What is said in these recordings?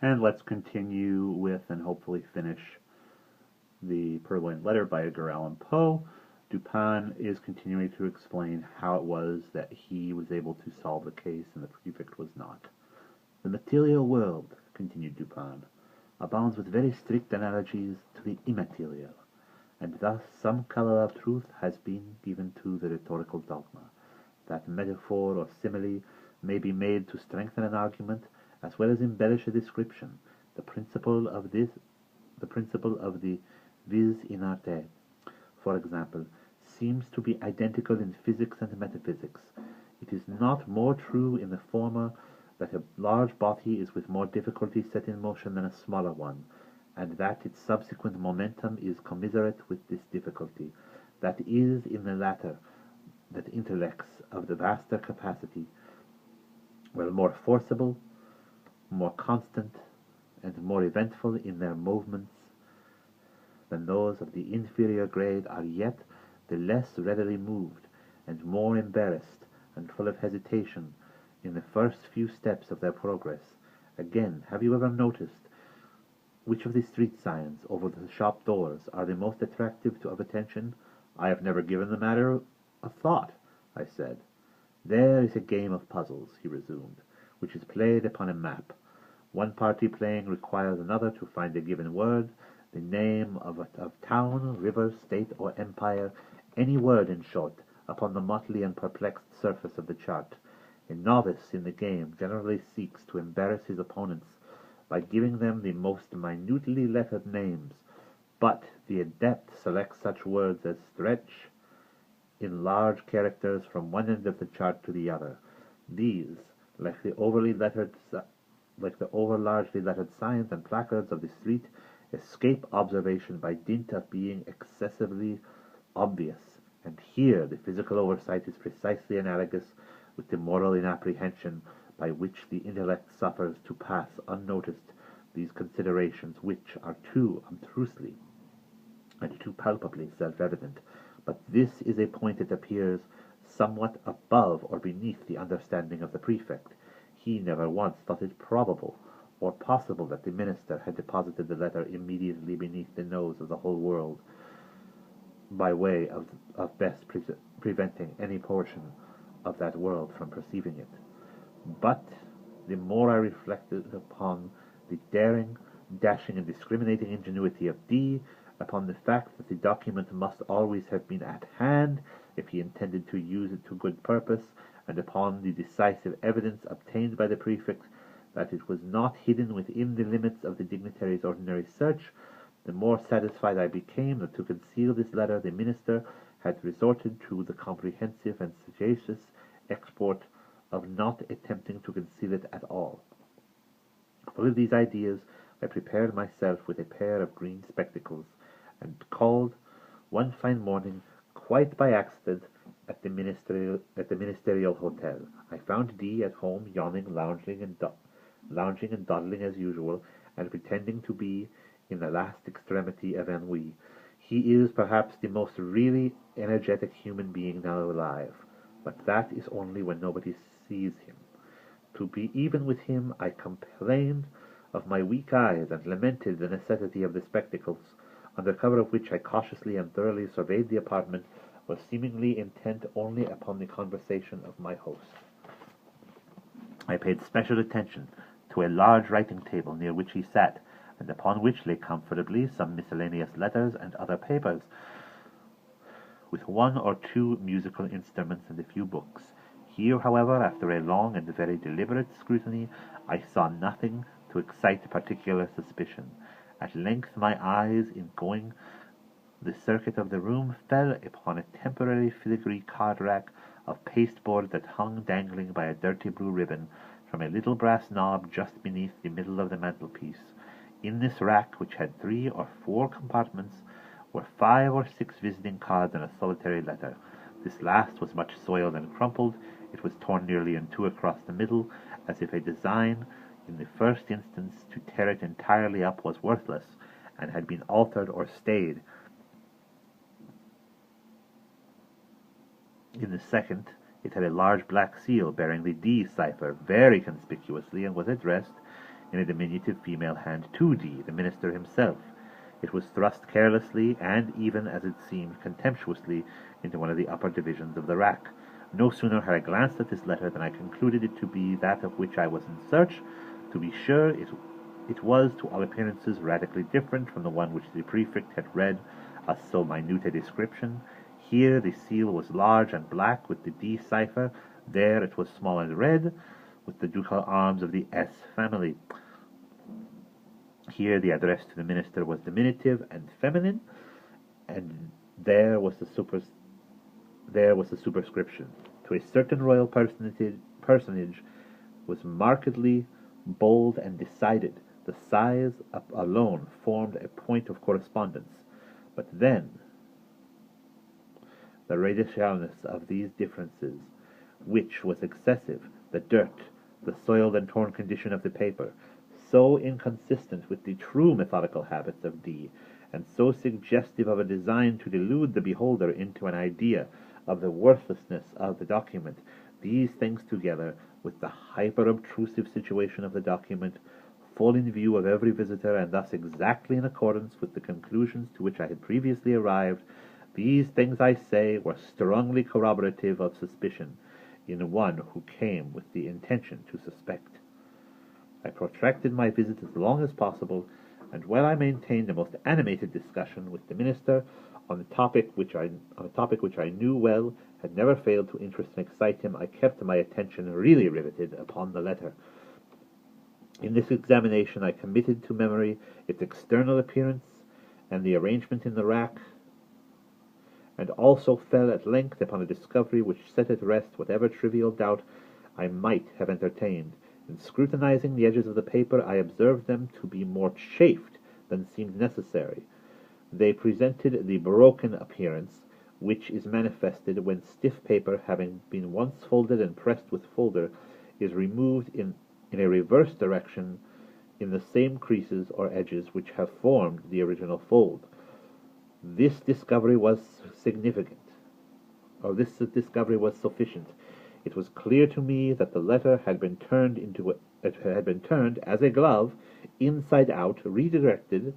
And let's continue with and hopefully finish the Purloined Letter by Edgar Allan Poe. Dupin is continuing to explain how it was that he was able to solve the case and the prefect was not. The material world, continued Dupin, abounds with very strict analogies to the immaterial, and thus some color of truth has been given to the rhetorical dogma. That metaphor or simile may be made to strengthen an argument as well as embellish a description. The principle of the vis in arte, for example, seems to be identical in physics and metaphysics. It is not more true in the former that a large body is with more difficulty set in motion than a smaller one, and that its subsequent momentum is commiserate with this difficulty. That is in the latter that intellects of the vaster capacity were more forcible, more constant, and more eventful in their movements than those of the inferior grade are yet the less readily moved, and more embarrassed and full of hesitation in the first few steps of their progress. Again, have you ever noticed which of the street signs over the shop doors are the most attractive of attention? I have never given the matter a thought, I said. There is a game of puzzles, he resumed, which is played upon a map. One party playing requires another to find a given word, the name of town, river, state, or empire, any word, in short, upon the motley and perplexed surface of the chart. A novice in the game generally seeks to embarrass his opponents by giving them the most minutely lettered names, but the adept selects such words as stretch in large characters from one end of the chart to the other. These, like the over largely lettered signs and placards of the street, escape observation by dint of being excessively obvious, and here the physical oversight is precisely analogous with the moral inapprehension by which the intellect suffers to pass unnoticed these considerations which are too obtrusely and too palpably self-evident. But this is a point that appears somewhat above or beneath the understanding of the prefect. He never once thought it probable or possible that the minister had deposited the letter immediately beneath the nose of the whole world, by way of best preventing any portion of that world from perceiving it. But the more I reflected upon the daring, dashing, and discriminating ingenuity of D, upon the fact that the document must always have been at hand if he intended to use it to good purpose, and upon the decisive evidence obtained by the prefect that it was not hidden within the limits of the dignitary's ordinary search, the more satisfied I became that to conceal this letter the minister had resorted to the comprehensive and sagacious export of not attempting to conceal it at all. Full of these ideas, I prepared myself with a pair of green spectacles, and called one fine morning, quite by accident, at the ministerial hotel. I found D at home, yawning, lounging and dawdling as usual, and pretending to be in the last extremity of ennui. He is perhaps the most really energetic human being now alive, but that is only when nobody sees him. To be even with him, I complained of my weak eyes, and lamented the necessity of the spectacles, under cover of which I cautiously and thoroughly surveyed the apartment, was seemingly intent only upon the conversation of my host. I paid special attention to a large writing table near which he sat, and upon which lay comfortably some miscellaneous letters and other papers, with one or two musical instruments and a few books. Here, however, after a long and very deliberate scrutiny, I saw nothing to excite particular suspicion. At length my eyes, in going the circuit of the room, fell upon a temporary filigree card-rack of pasteboard that hung dangling by a dirty blue ribbon from a little brass knob just beneath the middle of the mantelpiece. In this rack, which had 3 or 4 compartments, were 5 or 6 visiting cards and a solitary letter. This last was much soiled and crumpled. It was torn nearly in 2 across the middle, as if a design, in the first instance, to tear it entirely up was worthless, and had been altered or stayed. In the second, it had a large black seal bearing the D cipher very conspicuously, and was addressed in a diminutive female hand to D, the minister himself. It was thrust carelessly, and even, as it seemed, contemptuously, into one of the upper divisions of the rack. No sooner had I glanced at this letter than I concluded it to be that of which I was in search. To be sure, it was, to all appearances, radically different from the one which the prefect had read as so minute a description. Here the seal was large and black, with the D cipher. There it was small and red, with the ducal arms of the S family. Here the address to the minister was diminutive and feminine, and there was the superscription. To a certain royal personage was markedly bold and decided. The size alone formed a point of correspondence. But then, the radicalness of these differences, which was excessive, the dirt, the soiled and torn condition of the paper, so inconsistent with the true methodical habits of D, and so suggestive of a design to delude the beholder into an idea of the worthlessness of the document, these things together, with the hyper-obtrusive situation of the document, full in view of every visitor, and thus exactly in accordance with the conclusions to which I had previously arrived, these things, I say, were strongly corroborative of suspicion in one who came with the intention to suspect. I protracted my visit as long as possible, and while I maintained a most animated discussion with the minister on a topic which I knew well had never failed to interest and excite him, I kept my attention really riveted upon the letter. In this examination I committed to memory its external appearance and the arrangement in the rack, and also fell at length upon a discovery which set at rest whatever trivial doubt I might have entertained. In scrutinizing the edges of the paper, I observed them to be more chafed than seemed necessary. They presented the broken appearance which is manifested when stiff paper, having been once folded and pressed with folder, is removed in a reverse direction in the same creases or edges which have formed the original fold. This discovery was sufficient. It was clear to me that the letter had been turned as a glove, inside out, redirected,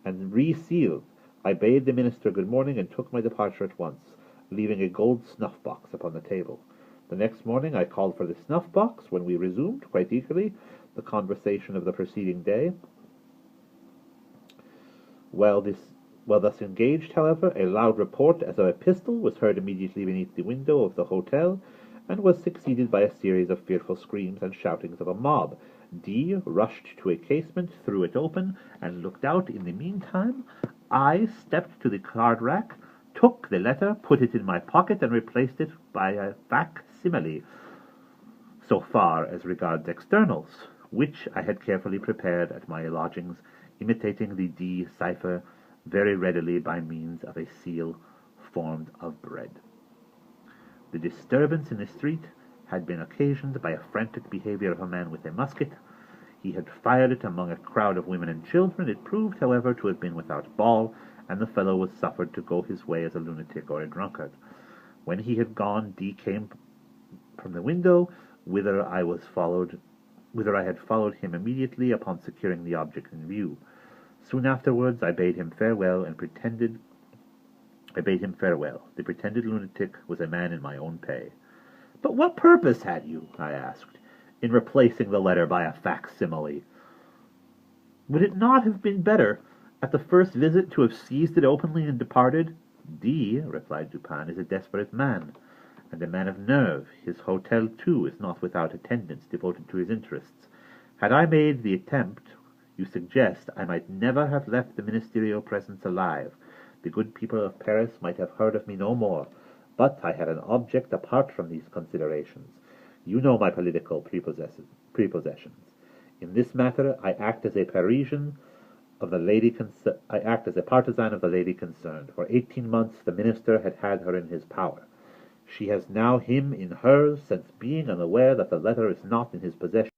and resealed. I bade the minister good morning and took my departure at once, leaving a gold snuff-box upon the table. The next morning I called for the snuff-box, when we resumed, quite eagerly, the conversation of the preceding day. While thus engaged, however, a loud report as of a pistol was heard immediately beneath the window of the hotel, and was succeeded by a series of fearful screams and shoutings of a mob. D rushed to a casement, threw it open, and looked out. In the meantime, I stepped to the card-rack, took the letter, put it in my pocket, and replaced it by a facsimile, so far as regards externals, which I had carefully prepared at my lodgings, imitating the D cipher very readily by means of a seal formed of bread. The disturbance in the street had been occasioned by a frantic behavior of a man with a musket. He had fired it among a crowd of women and children. It proved, however, to have been without ball, and the fellow was suffered to go his way as a lunatic or a drunkard. When he had gone, D came from the window, whither I had followed him immediately upon securing the object in view. Soon afterwards I bade him farewell. The pretended lunatic was a man in my own pay. "But what purpose had you," I asked, "in replacing the letter by a facsimile? Would it not have been better, at the first visit, to have seized it openly and departed?" "D," replied Dupin, "is a desperate man, and a man of nerve. His hotel, too, is not without attendants devoted to his interests. Had I made the attempt you suggest, I might never have left the ministerial presence alive. The good people of Paris might have heard of me no more. But I had an object apart from these considerations. You know my political prepossessions. In this matter, I act as a partisan of the lady concerned. For 18 months the minister had had her in his power. She has now him in hers, since, being unaware that the letter is not in his possession,